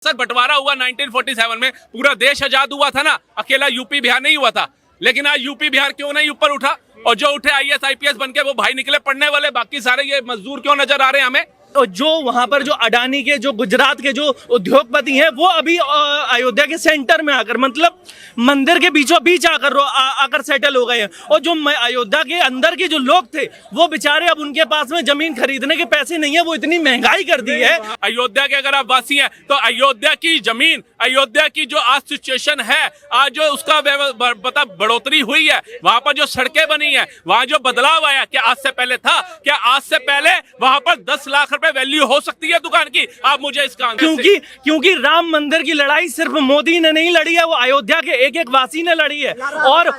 Sir बंटवारा हुआ 1947 में, पूरा देश आजाद हुआ था ना, अकेला यूपी बिहार नहीं हुआ था। लेकिन आज यूपी बिहार क्यों नहीं ऊपर उठा, और जो उठे आईएएस आईपीएस बनके वो भाई निकले पढ़ने वाले, बाकी सारे ये मजदूर क्यों नजर आ रहे हैं हमें। और जो वहां पर जो अडानी के जो गुजरात के जो उद्योगपति हैं वो अभी अयोध्या के सेंटर में आकर मतलब मंदिर के बीचों बीच आकर सेटल हो गए हैं। और जो अयोध्या के अंदर के जो लोग थे वो बेचारे अब उनके पास में जमीन खरीदने के पैसे नहीं है, वो इतनी महंगाई कर दी है। अयोध्या के अगर आप वासी हैं तो अयोध्या की जमीन, अयोध्या की जो आज सिचुएशन है, आज जो उसका बढ़ोतरी हुई है, वहां पर जो सड़कें बनी है, वहां जो बदलाव आया, क्या आज से पहले था? क्या आज से पहले वहां पर 10 लाख रुपए वैल्यू हो सकती है दुकान की? आप मुझे इसका क्योंकि राम मंदिर की लड़ाई सिर्फ मोदी ने नहीं लड़ी है, वो अयोध्या के एक एक वासी ने लड़ी है। और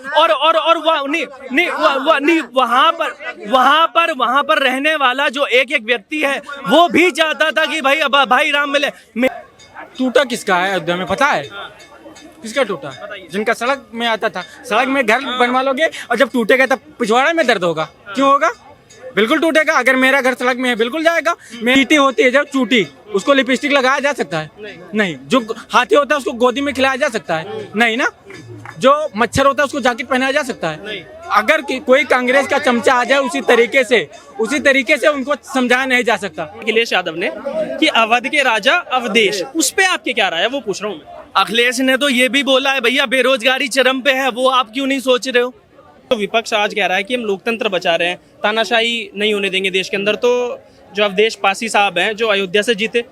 वहां पर रहने वाला जो एक एक व्यक्ति है वो भी चाहता था कि भाई राम मिले। टूटा किसका है अयोध्या में पता है? किसका टूटा? जिनका सड़क में आता था। सड़क में घर बनवा लोगे और जब टूटेगा तब पिछवाड़े में दर्द होगा। क्यों होगा? बिल्कुल टूटेगा। अगर मेरा घर सड़क में है बिल्कुल जाएगा। चीटी होती है जब चूटी, उसको लिपस्टिक लगाया जा सकता है? नहीं। जो हाथी होता है उसको गोदी में खिलाया जा सकता है? नहीं ना। जो मच्छर होता है उसको जैकेट पहनाया जा सकता है? अगर कोई कांग्रेस का चमचा आ जाए उसी तरीके से उनको समझाया नहीं जा सकता। अखिलेश यादव ने कि अवध के राजा अवधेश, उस पे आपकी क्या राय है, वो पूछ रहा हूँ मैं। अखिलेश ने तो ये भी बोला है भैया बेरोजगारी चरम पे है, वो आप क्यों नहीं सोच रहे हो? तो विपक्ष आज कह रहा है कि हम लोकतंत्र बचा रहे हैं, तानाशाही नहीं होने देंगे देश के अंदर। तो जो अवधेश पासी साहब हैं जो अयोध्या से जीते,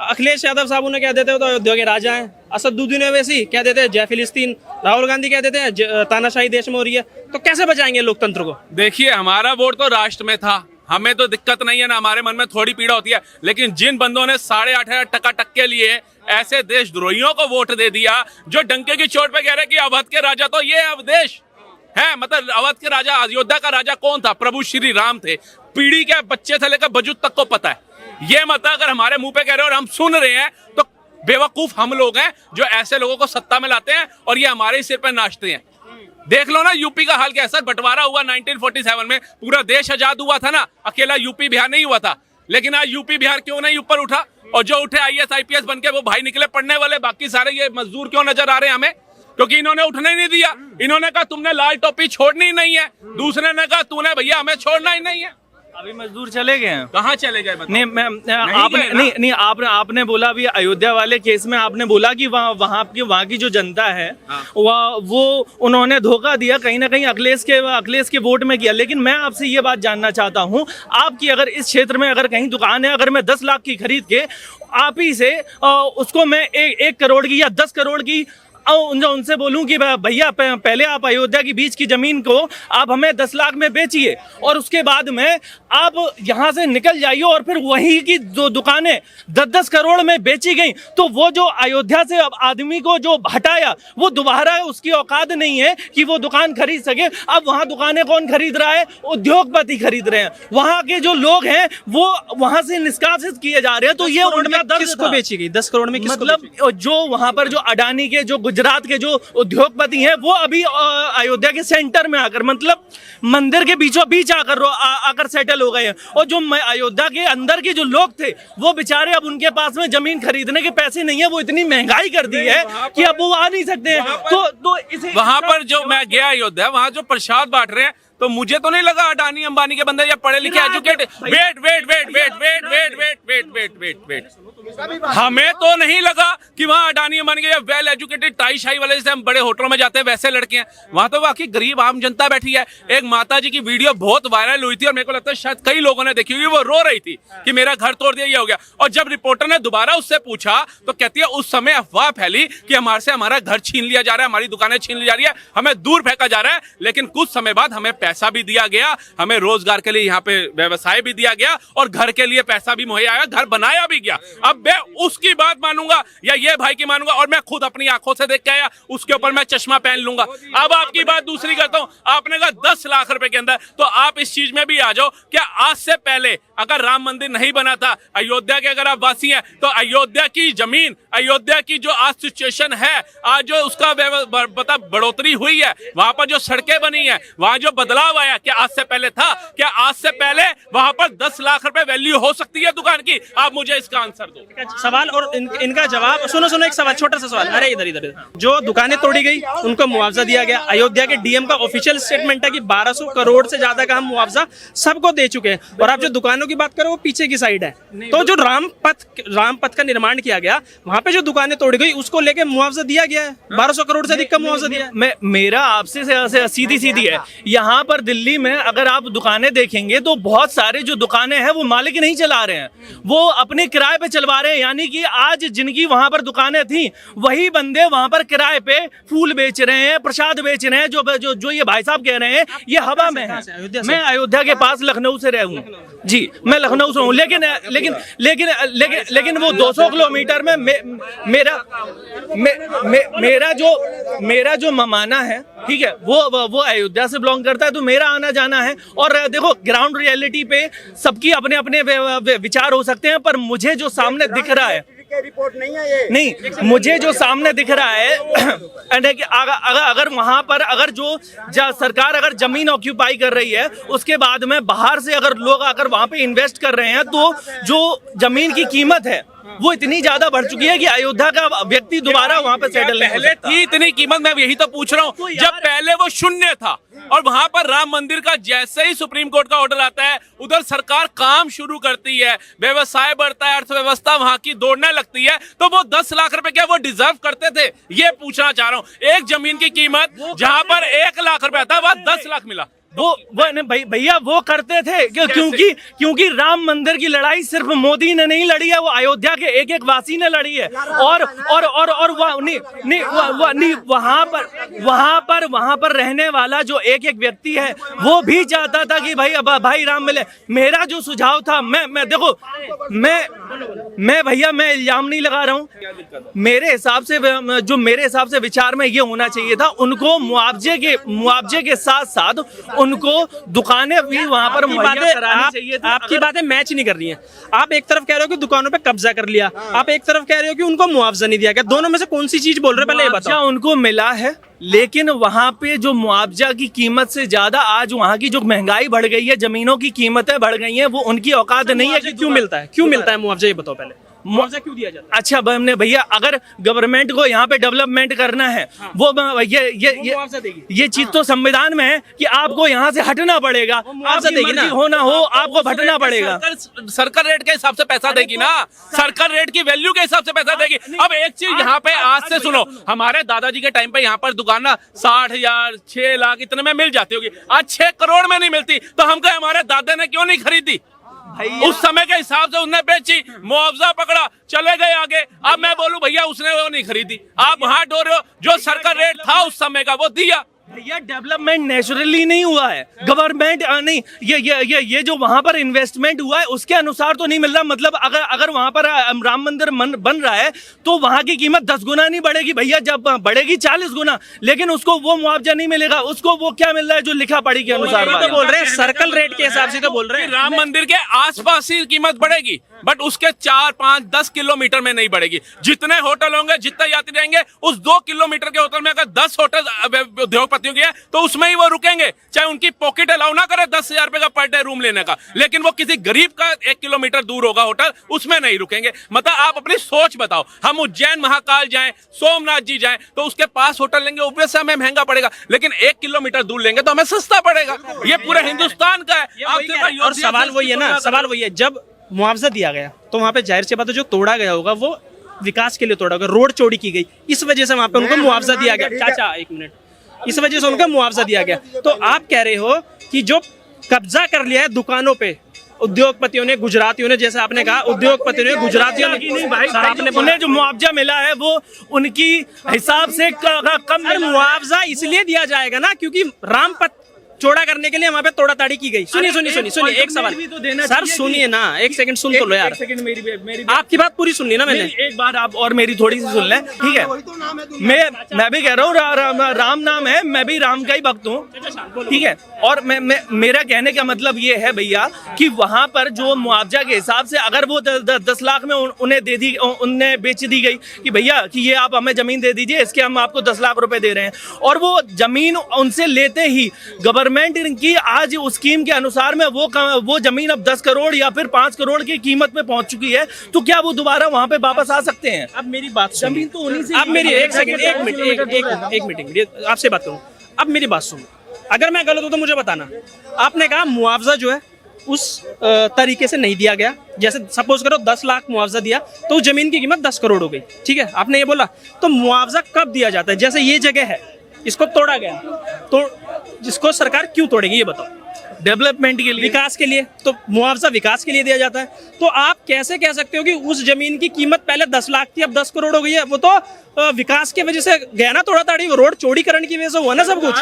अखिलेश यादव साहब उन्हें कह देते हो तो अयोध्या के राजा हैं। असदुद्दीन ओवैसी कह देते हैं जय फिलिस्तीन। राहुल गांधी कह देते हैं तानाशाही देश में हो रही है। तो कैसे बचाएंगे लोकतंत्र को? देखिए, हमारा वोट तो राष्ट्र में था, हमें तो दिक्कत नहीं है ना, हमारे मन में थोड़ी पीड़ा होती है। लेकिन जिन बंदों ने 8.5 टका के लिए ऐसे देशद्रोहियों को वोट दे दिया, जो डंके की चोट पे कह रहे कि अवध के राजा तो ये अवधेश है, मतलब अवध के राजा, अयोध्या का राजा कौन था? प्रभु श्री राम थे। पीढ़ी के बच्चे से लेकर बुजुर्ग तक को पता है। ये मत अगर हमारे मुंह पे कह रहे हो और हम सुन रहे हैं तो बेवकूफ हम लोग हैं जो ऐसे लोगों को सत्ता में लाते हैं और ये हमारे सिर पे नाचते हैं। देख लो ना यूपी का हाल क्या है। सर बंटवारा हुआ 1947 में, पूरा देश आजाद हुआ था ना, अकेला यूपी बिहार नहीं हुआ था। लेकिन आज यूपी बिहार क्यों नहीं ऊपर उठा, और जो उठे आईएएस आईपीएस बनके वो भाई निकले पढ़ने वाले, बाकी सारे ये मजदूर क्यों नजर आ रहे हैं हमें? क्योंकि इन्होंने उठने ही नहीं दिया। इन्होंने कहा तुमने लाल टोपी छोड़नी ही नहीं है, दूसरे ने कहा तूने भैया हमें छोड़ना ही नहीं है। अभी मजदूर चले गए हैं। कहाँ चले गए? नहीं, आपने बोला अभी अयोध्या वाले केस में आपने बोला कि वहाँ की जो जनता है वो उन्होंने धोखा दिया, कहीं ना कहीं अखिलेश के वोट में किया। लेकिन मैं आपसे ये बात जानना चाहता हूँ, आपकी अगर इस क्षेत्र में अगर कहीं दुकान है, अगर मैं 10 लाख की खरीद के आप ही से उसको मैं 1 करोड़ की या 10 करोड़ की उनसे बोलूं कि भैया पहले आप अयोध्या की बीच की जमीन को आप हमें 10 लाख में बेचिए और उसके बाद में आप यहां से निकल जाइए, और फिर वही की जो दुकानें 10-10 करोड़ में बेची गई, तो वो जो अयोध्या से अब आदमी को जो हटाया वो दोबारा उसकी औकात नहीं है कि वो दुकान खरीद सके। अब वहां दुकानें कौन खरीद रहा है? उद्योगपति खरीद रहे हैं। वहां के जो लोग हैं वो वहां से निष्कासित किए जा रहे हैं। तो ये उनका दर्द किसको बेची गई? 10 करोड़ में मतलब जो वहां पर जो अडानी के जो गुजरात के जो उद्योगपति हैं वो अभी अयोध्या के सेंटर में आकर मतलब मंदिर के बीचों बीच आकर सेटल हो गए हैं। और जो अयोध्या के अंदर के जो लोग थे वो बेचारे अब उनके पास में जमीन खरीदने के पैसे नहीं है, वो इतनी महंगाई कर दी है कि अब वो आ नहीं सकते हैं। तो इसे वहां पर जो मैं गया अयोध्या, वहां जो प्रसाद बांट रहे हैं, तो मुझे तो नहीं लगा अडानी अंबानी के बंदे या पढ़े लिखे एजुकेटेड। वेट, हमें तो नहीं लगा कि वहाँ अडानी अंबानी के या वेल एजुकेटेड टाई शाही वाले, जैसे हम बड़े होटलों में जाते हैं वैसे लड़के हैं। वहां तो वाकई गरीब आम जनता बैठी है। एक माता जी की वीडियो बहुत वायरल हुई थी और मेरे को लगता है शायद कई लोगों ने देखी हुई, वो रो रही थी कि मेरा घर तोड़ दिया, ये हो गया। और जब रिपोर्टर ने दोबारा उससे पूछा तो कहती है उस समय अफवाह फैली कि हमारा घर छीन लिया जा रहा है, हमारी दुकानें छीन ली जा रही है, हमें दूर फेंका जा रहा है। लेकिन कुछ समय बाद हमें पैसा भी दिया गया, हमें रोजगार के लिए यहाँ पे व्यवसाय भी दिया गया और घर के लिए पैसा भी मुहैया आया, घर बनाया भी गया। अब मैं उसकी बात मानूंगा या ये भाई की मानूंगा, और मैं खुद अपनी आंखों से देख के आया, उसके ऊपर मैं चश्मा पहन लूंगा। अब आपकी बात दूसरी करता हूं। आपने कहा 10 लाख रुपए के अंदर, तो आप इस चीज में भी आ जाओ। क्या आज से पहले अगर राम मंदिर नहीं बना था, अयोध्या के अगर आप वासी हैं, तो अयोध्या की जमीन, अयोध्या की जो आज सिचुएशन है, आज जो उसका बढ़ोतरी हुई है, वहां पर जो सड़कें बनी है, वहां जो बदलाव आया, क्या आज से पहले था? क्या आज से पहले वहां पर 10 लाख रुपए वैल्यू हो सकती है दुकान की? आप मुझे इसका आंसर दो। सवाल और इनका जवाब सुनो, एक सवाल, छोटा सा सवाल। अरे इधर जो दुकानें तोड़ी गई उनको मुआवजा दिया गया। अयोध्या के डीएम का ऑफिशियल स्टेटमेंट है कि 1200 करोड़ से ज्यादा का हम मुआवजा सबको दे चुके हैं। और आप जो दुकानों की बात करो वो पीछे की साइड है। तो जो राम पथ का निर्माण किया गया, वहां पे जो दुकानें तोड़ी गई उसको लेके मुआवजा दिया गया है। 1200 करोड़ से अधिक का मुआवजा दिया है। मेरा आपसे सीधी है, यहाँ पर दिल्ली में अगर आप दुकानें देखेंगे तो बहुत सारे जो दुकानें हैं वो मालिक नहीं चला रहे हैं, वो अपने किराए पे चलवा रहे हैं। यानी कि आज जिनकी वहां पर दुकानें थी वही बंदे वहां पर किराए पे फूल बेच रहे हैं, प्रसाद बेच रहे हैं। जो ये भाई साहब कह रहे हैं ये हवा में है। मैं अयोध्या के पास लखनऊ से रहूं जी, मैं लखनऊ से हूं, लेकिन वो 200 किलोमीटर में मेरा जो ममाना है, ठीक है, वो अयोध्या से बिलोंग करता है, तो मेरा आना जाना है। और देखो ग्राउंड रियलिटी पे सबकी अपने अपने विचार हो सकते हैं, पर मुझे जो सामने दिख रहा है, रिपोर्ट नहीं है ये। नहीं, मुझे जो सामने दिख रहा है अगर वहां पर अगर जो सरकार अगर जमीन ऑक्यूपाई कर रही है, उसके बाद में बाहर से अगर लोग आकर वहां पे इन्वेस्ट कर रहे हैं, तो जो जमीन की कीमत है वो इतनी ज्यादा बढ़ चुकी है कि अयोध्या का व्यक्ति दोबारा वहां पे सेटल नहीं हो पहले सकता। थी इतनी कीमत, मैं यही तो पूछ रहा हूँ। जब पहले वो शून्य था और वहां पर राम मंदिर का जैसे ही सुप्रीम कोर्ट का ऑर्डर आता है, उधर सरकार काम शुरू करती है, व्यवसाय बढ़ता है, अर्थव्यवस्था वहां की दौड़ने लगती है, तो वो 10 लाख रुपए क्या वो डिजर्व करते थे? ये पूछना चाह रहा हूँ। एक जमीन की कीमत जहां पर 1 लाख रुपए था, वहां 10 लाख मिला। वो भैया वो करते थे क्योंकि राम मंदिर की लड़ाई सिर्फ मोदी ने नहीं लड़ी है, वो अयोध्या के एक एक वासी ने लड़ी है। और वहां पर रहने वाला जो एक एक व्यक्ति है वो भी चाहता था कि भाई राम मिले। मेरा जो सुझाव था, मैं देखो मैं भैया मैं इल्जाम नहीं लगा रहा हूँ, मेरे हिसाब से विचार में ये होना चाहिए था, उनको मुआवजे के साथ साथ उनको दुकानें भी वहां पर मुहैया करानी चाहिए थी। आपकी बातें मैच नहीं कर रही हैं। आप एक तरफ कह रहे हो कि दुकानों पे कब्जा कर लिया, आप एक तरफ कह रहे हो कि उनको मुआवजा नहीं दिया गया। दोनों में से कौन सी चीज बोल रहे हैं, पहले ये बताओ। उनको मिला है, लेकिन वहां पे जो मुआवजा की कीमत से ज्यादा आज वहां की जो महंगाई बढ़ गई है, जमीनों की कीमतें बढ़ गई हैं, वो उनकी औकात नहीं है कि क्यों मिलता है मुआवजा, ये बताओ पहले। मुआवजा क्यों दिया जाता है? अच्छा भैया, अगर गवर्नमेंट को यहाँ पे डेवलपमेंट करना है, वो मुआवजा देगी। ये चीज तो संविधान में है कि आपको यहाँ से हटना पड़ेगा, मुआवजा देगी ना, होना हो आपको हटना पड़ेगा। सरकार रेट के हिसाब से पैसा देगी ना, सरकार रेट की वैल्यू के हिसाब से पैसा देगी। अब एक चीज यहाँ पे आज से सुनो, हमारे दादाजी के टाइम पे यहाँ पर दुकान ना 60,000 6 लाख इतने में मिल जाती होगी, आज 6 करोड़ में नहीं मिलती। तो हम कहे हमारे दादा ने क्यों नहीं खरीदी? उस समय के हिसाब से उसने बेची, मुआवजा पकड़ा, चले गए आगे। अब मैं बोलूं भैया उसने वो नहीं खरीदी, आप वहां डोर रहे हो। जो सरकार रेट था उस समय का वो दिया। भैया डेवलपमेंट नेचुरली नहीं हुआ है, गवर्नमेंट नहीं, ये जो वहां पर इन्वेस्टमेंट हुआ है उसके अनुसार तो नहीं मिल रहा। मतलब अगर वहां पर राम मंदिर बन रहा है तो वहां की कीमत 10 गुना नहीं बढ़ेगी भैया, जब बढ़ेगी 40 गुना, लेकिन उसको वो मुआवजा नहीं मिलेगा। उसको वो क्या मिल रहा है जो लिखा पढ़ी के अनुसार तो बोल रहे हैं, सर्कल रेट के हिसाब से तो बोल रहे हैं। राम मंदिर के आसपास ही कीमत बढ़ेगी, बट उसके 4, 5, 10 किलोमीटर में नहीं बढ़ेगी। जितने होटल होंगे, जितने यात्री रहेंगे, उस 2 किलोमीटर के होटल में अगर 10 होटल उद्योगपतियों की है तो उसमें ही वो रुकेंगे, चाहे उनकी पॉकेट अलाउ ना करे 10,000 रुपए का पर डे रूम लेने का, लेकिन वो किसी गरीब का 1 किलोमीटर दूर होगा होटल, उसमें नहीं रुकेंगे। मतलब आप अपनी सोच बताओ, हम उज्जैन महाकाल जाएं, सोमनाथ जी जाएं, तो उसके पास होटल लेंगे, ऑब्वियसली हमें महंगा पड़ेगा, लेकिन 1 किलोमीटर दूर लेंगे तो हमें सस्ता पड़ेगा। ये पूरे हिंदुस्तान का है। और सवाल वही है ना, सवाल वही है, जब मुआवजा दिया गया तो वहां पे जाहिर सी बात है जो तोड़ा गया होगा वो विकास के लिए तोड़ा गया, रोड चौड़ी की गई, इस वजह से वहां पे उनको मुआवजा दिया गया। चाचा एक मिनट, इस वजह से उनको मुआवजा दिया गया। तो आप कह रहे हो कि जो कब्जा कर लिया है दुकानों पे उद्योगपतियों ने, गुजरातियों ने, जैसे आपने कहा उद्योगपतियों ने, गुजरातियों ने, नहीं भाई, उन्हें जो मुआवजा मिला है वो उनकी हिसाब से कम। मुआवजा इसलिए दिया जाएगा ना क्योंकि चौड़ा करने के लिए वहाँ पे तोड़ा ताड़ी की गई। सुनिए सुनिए सुनिए सुनिए एक सवाल भी तो देना सर, चाहिए सुनिए ना, एक सेकंड सुन तो लो यार। एक सेकंड मेरी आपकी बात पूरी सुन ली ना मैंने। एक बार आप और मेरी थोड़ी सी सुन लें, ठीक है। मैं भी कह रहा हूँ राम नाम है, मैं भी राम का ही भक्त हूँ, ठीक है। और मेरा कहने का मतलब ये है भैया कि वहां पर जो मुआवजा के हिसाब से अगर वो 10 लाख में उन्हें बेच दी गई कि भैया कि ये आप हमें जमीन दे दीजिए, इसके हम आपको 10 लाख रुपए दे रहे हैं, और वो जमीन उनसे लेते ही गवर्नमेंट की आज उस स्कीम के अनुसार में वो जमीन अब 10 करोड़ या फिर 5 करोड़ की कीमत पे पहुंच चुकी है, तो क्या वो दोबारा वहां पे वापस आ सकते हैं? अब मेरी बात जमीन तो उन्हीं से। अब मेरी एक सेकंड, एक मिनट आपसे बात करूं। अब मेरी बात सुनो, अगर मैं गलत हूं तो मुझे बताना। आपने कहा मुआवजा जो है उस तरीके से नहीं दिया गया, जैसे सपोज करो 10 लाख मुआवजा दिया तो जमीन की कीमत 10 करोड़ हो गई, ठीक है, आपने ये बोला। तो मुआवजा कब दिया जाता है? जैसे ये जगह है, इसको तोड़ा गया, तो जिसको सरकार क्यों तोड़ेगी ये बताओ? डेवलपमेंट के लिए, विकास के लिए। तो मुआवजा विकास के लिए दिया जाता है। तो आप कैसे कह सकते हो कि उस जमीन की कीमत पहले 10 लाख थी अब 10 करोड़ हो गई है? वो तो विकास की वजह से गया ना तोड़ा ताड़ी, रोड चौड़ीकरण की वजह से हुआ ना सब कुछ।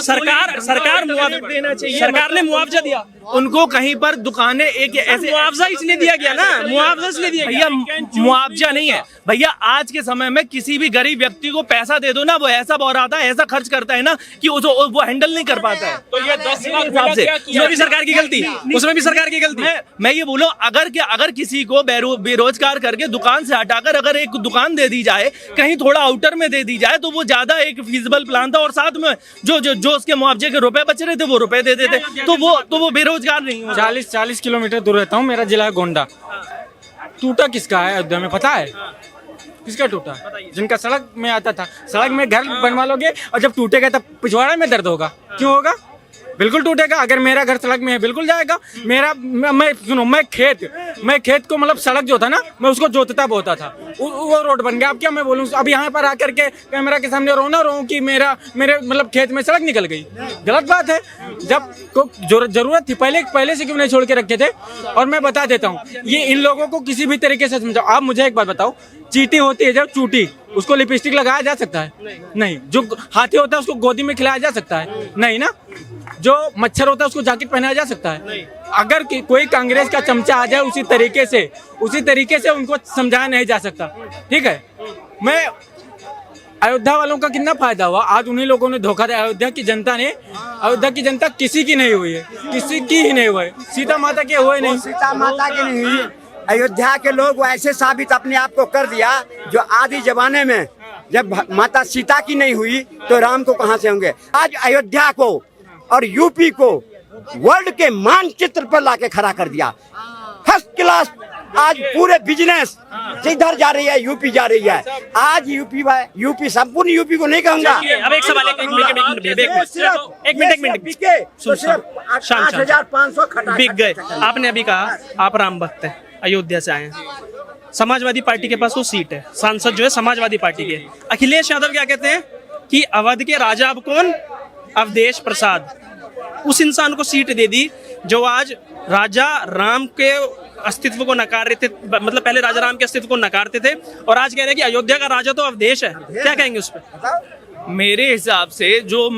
सरकार मुआवजा देना चाहिए, सरकार ने मुआवजा दिया उनको। कहीं पर दुकानें एक ऐसे मुआवजा इसलिए दिया गया ना, मुआवजा इसलिए दिया भैया, गया। मुआवजा नहीं है भैया। आज के समय में किसी भी गरीब व्यक्ति को पैसा दे दो ना, वो ऐसा बौराता है, ऐसा खर्च करता है ना कि वो हैंडल नहीं कर पाता है। तो ये 10 लाख हिसाब से उसमें भी सरकार की गलती, उसमें भी सरकार की गलती। मैं ये बोलूं, अगर किसी को बेरोजगार करके दुकान से हटाकर अगर एक दुकान दे दी जाए, कहीं थोड़ा आउटर में दे दी जाए, तो वो ज्यादा एक फीजिबल प्लान था, और साथ में जो उसके मुआवजे के रुपए बच रहे थे वो रुपए दे देते, तो वो बेरोजगार नहीं हो। 40 किलोमीटर दूर रहता हूँ, मेरा जिला है गोंडा। टूटा किसका है अयोध्या में पता है? किसका टूटा? जिनका सड़क में आता था। सड़क में घर बनवा लोगे और जब टूटेगा तब पिछवाड़ा में दर्द होगा। क्यों होगा? बिल्कुल टूटेगा। अगर मेरा घर सड़क में है बिल्कुल जाएगा। मैं खेत को मतलब सड़क जो था ना, मैं उसको जोतता बोता था, वो रोड बन गया। अब क्या मैं बोलूँ? अब यहाँ पर आकर के कैमरा के सामने रोऊं कि मेरे मतलब खेत में सड़क निकल गई। गलत बात है। जब जरूरत थी पहले से क्यों नहीं छोड़ के रखे थे? और मैं बता देता हूँ, ये इन लोगों को किसी भी तरीके से समझाओ। आप मुझे एक बात बताओ, चींटी होती है जब चूटी, उसको लिपस्टिक लगाया जा सकता है? नहीं। जो हाथी होता है उसको गोदी में खिलाया जा सकता है? नहीं ना। जो मच्छर होता है उसको जैकेट पहनाया जा सकता है? अगर कोई कांग्रेस का चमचा आ जाए उसी तरीके से उनको समझाया नहीं जा सकता। ठीक है। मैं अयोध्या वालों का कितना फायदा हुआ? आज उन्हीं लोगों ने धोखा दिया। अयोध्या की जनता किसी की नहीं हुई है, किसी की ही नहीं हुई है। सीता माता के हुए नहीं, सीता माता की नहीं हुई। अयोध्या के लोग ऐसे साबित अपने आप को कर दिया, जो आदि जमाने में जब माता सीता की नहीं हुई तो राम को कहां से होंगे। आज अयोध्या को और यूपी को वर्ल्ड के मानचित्र पर लाके खड़ा कर दिया। फर्स्ट क्लास आज पूरे बिजनेस जिधर जा रही है यूपी जा रही है। आज यूपी संपूर्ण यूपी को नहीं कहूंगा। अब एक सवाल, एक मिनट 8,500 खटा बिक गए। आपने अभी कहा आप राम भक्त हैं, अयोध्या से आए हैं, समाजवादी पार्टी के पास वो सीट है, सांसद जो है समाजवादी पार्टी के। अखिलेश यादव क्या कहते हैं कि अवध के राजा अब कौन? अवधेश प्रसाद। उस इंसान को सीट दे दी जो आज राजा राम के अस्तित्व को नकार रहे थे, मतलब पहले राजा राम के अस्तित्व को नकारते थे, और आज कह रहे हैं कि अयोध्या का राजा तो अवधेश है। क्या कहेंगे उस पर? मेरे हिसाब से जो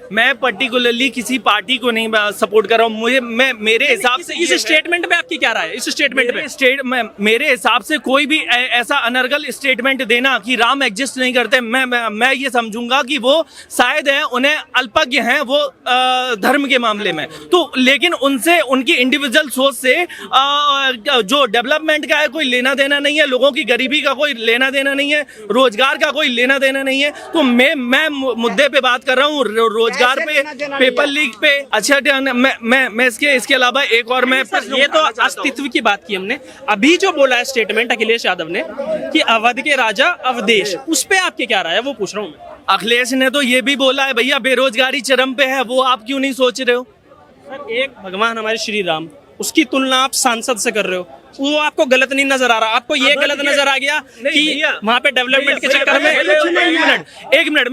मैं पर्टिकुलरली किसी पार्टी को नहीं सपोर्ट कर रहा हूँ। मेरे हिसाब से इस स्टेटमेंट पे आपकी क्या राय है? इस स्टेटमेंट पे मेरे हिसाब से कोई भी ऐसा अनर्गल स्टेटमेंट देना कि राम एग्जिस्ट नहीं करते, मैं ये समझूंगा कि वो शायद है, उन्हें अल्पज्ञ हैं वो धर्म के मामले में। तो लेकिन उनसे उनकी इंडिविजुअल सोच से जो डेवलपमेंट का है कोई लेना देना नहीं है, लोगों की गरीबी का कोई लेना देना नहीं है, रोजगार का कोई लेना देना नहीं है। तो मैं मुद्दे पे बात कर रहा हूँ, रोजगार पे, पेपर लीक पे। अच्छा, मैं इसके अलावा एक और मैं ये तो अस्तित्व की बात की हमने। अभी जो बोला है स्टेटमेंट अखिलेश यादव ने कि अवध के राजा अवधेश, उस पे आपके क्या राय है वो पूछ रहा हूँ मैं। अखिलेश ने तो ये भी बोला है भैया बेरोजगारी चरम पे है, वो आप क्यों नहीं सोच रहे हो? सर, एक भगवान हमारे श्री राम, उसकी तुलना आप सांसद से कर रहे हो, वो आपको गलत नहीं नजर आ रहा? आपको ये गलत नजर आ गया कि वहाँ पे डेवलपमेंट के चक्कर में? एक मिनट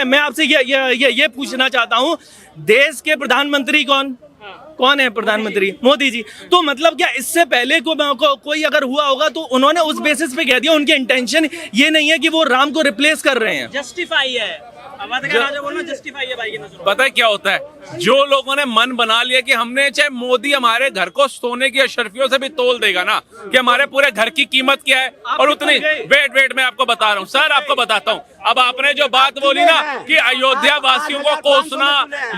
मैं आपसे ये पूछना चाहता हूँ, देश के प्रधानमंत्री कौन है? प्रधानमंत्री मोदी जी। तो मतलब क्या इससे पहले कोई अगर हुआ होगा तो उन्होंने उस बेसिस पे कह दिया, उनकी इंटेंशन ये नहीं है कि वो राम को रिप्लेस कर रहे हैं। जस्टिफाई है आबादी का राजा बोलना जस्टिफाई है भाई की नजरों में। पता है क्या होता है, जो लोगों ने मन बना लिया कि हमने, चाहे मोदी हमारे घर को सोने की अशर्फियों से भी तोल देगा ना, कि हमारे पूरे घर की कीमत क्या है और उतनी, वेट मैं आपको बता रहा हूँ सर, आपको बताता हूँ। अब आपने जो बात बोली ना कि अयोध्या वासियों को कोसना,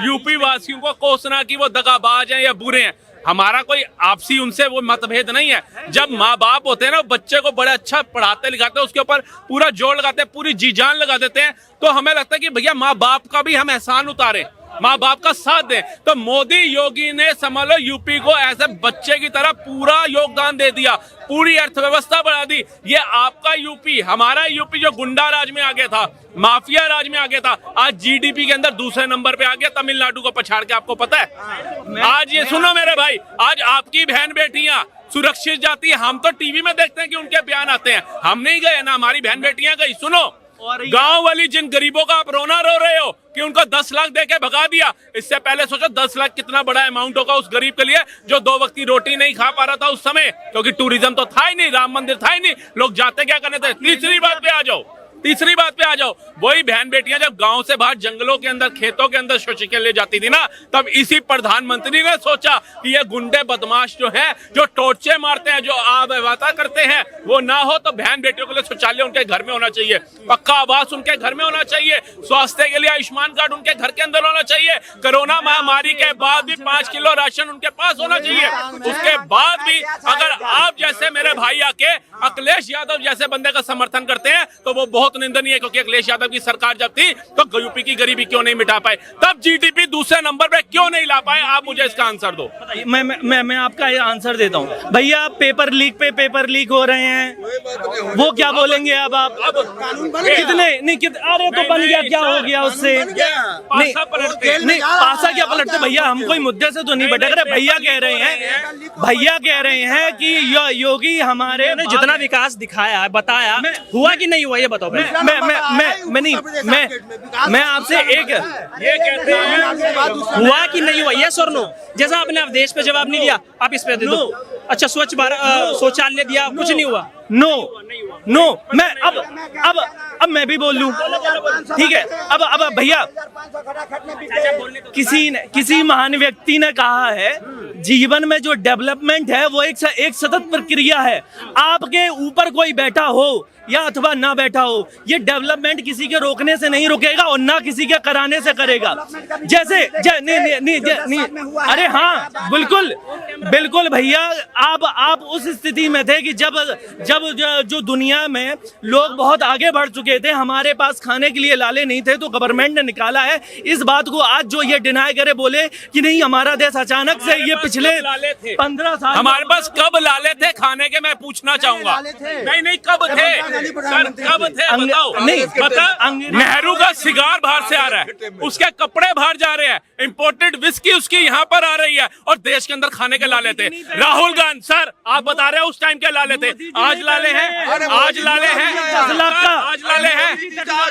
यूपी वासियों को कोसना कि वो दगाबाज हैं या बुरे हैं, हमारा कोई आपसी उनसे वो मतभेद नहीं है। जब माँ बाप होते हैं ना, बच्चे को बड़े अच्छा पढ़ाते लिखाते हैं, उसके ऊपर पूरा जोर लगाते हैं, पूरी जी जान लगा देते हैं, तो हमें लगता है कि भैया माँ बाप का भी हम एहसान उतारें, माँ बाप का साथ दें। तो मोदी योगी ने समझ लो यूपी को ऐसे बच्चे की तरह पूरा योगदान दे दिया, पूरी अर्थव्यवस्था बढ़ा दी। ये आपका यूपी, हमारा यूपी जो गुंडा राज में आ गया था, माफिया राज में आ गया था, आज जीडीपी के अंदर दूसरे नंबर पे आ गया, तमिलनाडु को पछाड़ के। आपको पता है आज ये सुनो मेरे भाई, आज आपकी बहन बेटियां सुरक्षित जाती है, हम तो टीवी में देखते हैं कि उनके बयान आते हैं, हम नहीं गए ना, हमारी बहन बेटियां गई। सुनो, गांव वाली जिन गरीबों का आप रोना रो रहे हो कि उनको 10 लाख देके भगा दिया, इससे पहले सोचो 10 लाख कितना बड़ा अमाउंट होगा उस गरीब के लिए जो 2 वक्त की रोटी नहीं खा पा रहा था उस समय, क्योंकि टूरिज्म तो था ही नहीं, राम मंदिर था ही नहीं, लोग जाते क्या करने थे। तीसरी बात पे आ जाओ, वही बहन बेटियां जब गांव से बाहर जंगलों के अंदर, खेतों के अंदर शोषित के ले जाती थी ना, तब इसी प्रधानमंत्री ने सोचा कि ये गुंडे बदमाश जो है, जो टोर्चे मारते हैं, जो आवाता करते हैं, वो ना हो, तो बहन बेटियों के लिए शौचालय उनके घर में होना चाहिए, पक्का आवास उनके घर में होना चाहिए, स्वास्थ्य के लिए आयुष्मान कार्ड उनके घर के अंदर होना चाहिए, कोरोना महामारी के बाद भी 5 किलो राशन उनके पास होना चाहिए। उसके बाद भी अगर आप जैसे मेरे भाई आके अखिलेश यादव जैसे बंदे का समर्थन करते हैं तो वो बहुत निंदनीय है, क्योंकि अखिलेश यादव की सरकार जब थी तो यूपी की गरीबी क्यों नहीं मिटा पाए, तब जीडीपी दूसरे नंबर पे क्यों नहीं ला पाए, आप मुझे इसका आंसर दो। मैं आपका आंसर देता हूँ भैया। पेपर लीक हो रहे हैं, वो क्या बोलेंगे अब आप? कितने नहीं अरे तो बन गया, क्या हो गया उससे? नहीं पासा क्या पलटते भैया, हम कोई मुद्दे से तो नहीं भटक रहे। भैया कह रहे हैं कि योगी हमारे जितना विकास दिखाया है, बताया, हुआ कि नहीं हुआ ये बताओ। मैं आपसे एक, ये कहते हैं हुआ कि नहीं हुआ, यस और नो। जैसा आपने अब देश पे जवाब नहीं दिया, आप इस पे दे दो। अच्छा, स्वच्छ भारत शौचालय दिया, कुछ नहीं हुआ। नो मैं अब मैं भी बोल लूं, ठीक है। अब भैया, किसी महान व्यक्ति ने कहा है जीवन में जो डेवलपमेंट है वो एक सतत प्रक्रिया है। आपके ऊपर कोई बैठा हो या अथवा ना बैठा हो, ये डेवलपमेंट किसी के रोकने से नहीं रुकेगा और ना किसी के कराने से करेगा। जैसे नहीं, अरे हाँ बिल्कुल भैया, आप उस स्थिति में थे कि जब जो दुनिया में लोग बहुत आगे बढ़ चुके थे, हमारे पास खाने के लिए लाले नहीं थे, तो गवर्नमेंट ने निकाला है। इस बात को आज जो ये डिनाई करे, बोले कि नहीं हमारा देश अचानक से, ये पिछले 15 साल हमारे पास कब लाले थे खाने के, मैं पूछना चाहूंगा। नहीं कब थे सर, कब थे बताओ। नहीं बता, नेहरू का सिगार बाहर से आ रहा है, उसके कपड़े बाहर जा रहे हैं, इंपोर्टेड विस्की उसकी यहाँ पर आ रही है, और देश के अंदर खाने के लाले थे। राहुल गांधी सर, आप बता रहे हो उस टाइम क्या लाले थे, आज लाले हैं।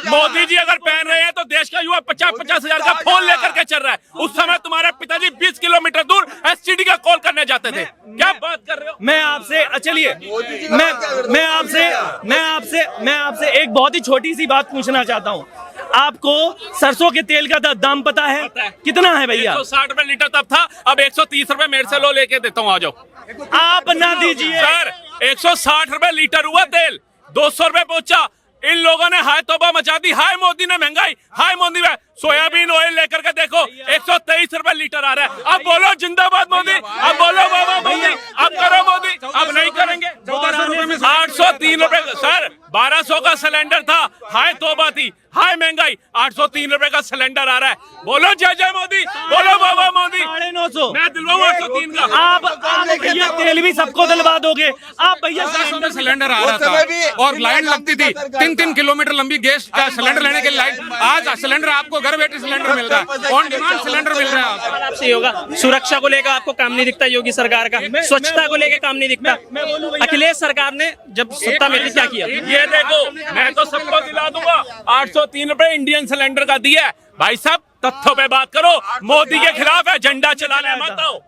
मोदी जी अगर पहन रहे हैं तो देश का युवा 50-50 हजार का फोन लेकर के चल रहा है। उस समय तुम्हारे पिताजी 20 किलोमीटर दूर एसटीडी का कॉल करने जाते थे। क्या बात कर रहे हो? मैं आपसे, चलिए मैं आपसे एक बहुत ही छोटी सी बात पूछना चाहता हूँ। आपको सरसों के तेल का दाम पता है? कितना है भैया? 160 रुपए लीटर तब था, अब 130 रुपए मेरे से लो, लेके देता हूँ, आ जाओ। आप ना दीजिए सर, 160 रुपए लीटर हुआ तेल, 200 रुपए पहुंचा। इन लोगों ने हाय तौबा मचा दी, हाय मोदी ने महंगाई, हाय मोदी में। सोयाबीन ऑयल लेकर के देखो 123 रुपए लीटर आ रहा है। अब बोलो जिंदाबाद मोदी, अब बोलो बाबा मोदी, अब करो मोदी। अब नहीं करेंगे। 803 रुपए सर, 1200 का सिलेंडर था, हाय तौबा थी, हाय महंगाई, 803 रुपए का सिलेंडर आ रहा है। बोलो जय जय मोदी, बोलो बाबा मोदी। 950 मैं दिलवाऊं 803 का। आप भैया तेल भी सबको दिलवा दोगे आप भैया? सिलेंडर आ रहा था और लाइन लगती थी, 3 किलोमीटर लंबी गैस का सिलेंडर लेने के लाइन। आज सिलेंडर आपको घर बैठे सिलेंडर मिल रहा है, ऑन डिमांड सिलेंडर मिल रहा है। आपसे होगा, सुरक्षा को लेकर आपको काम नहीं दिखता योगी सरकार का, स्वच्छता को लेकर काम नहीं दिखता। अखिलेश सरकार ने जब सत्ता में थी क्या किया? ये देखो, मैं तो सबको दिला दूंगा। 803 रुपए इंडियन सिलेंडर का दिया है। भाई साहब तथ्यों पे बात करो, मोदी के खिलाफ है, झंडा चलाने मत आओ।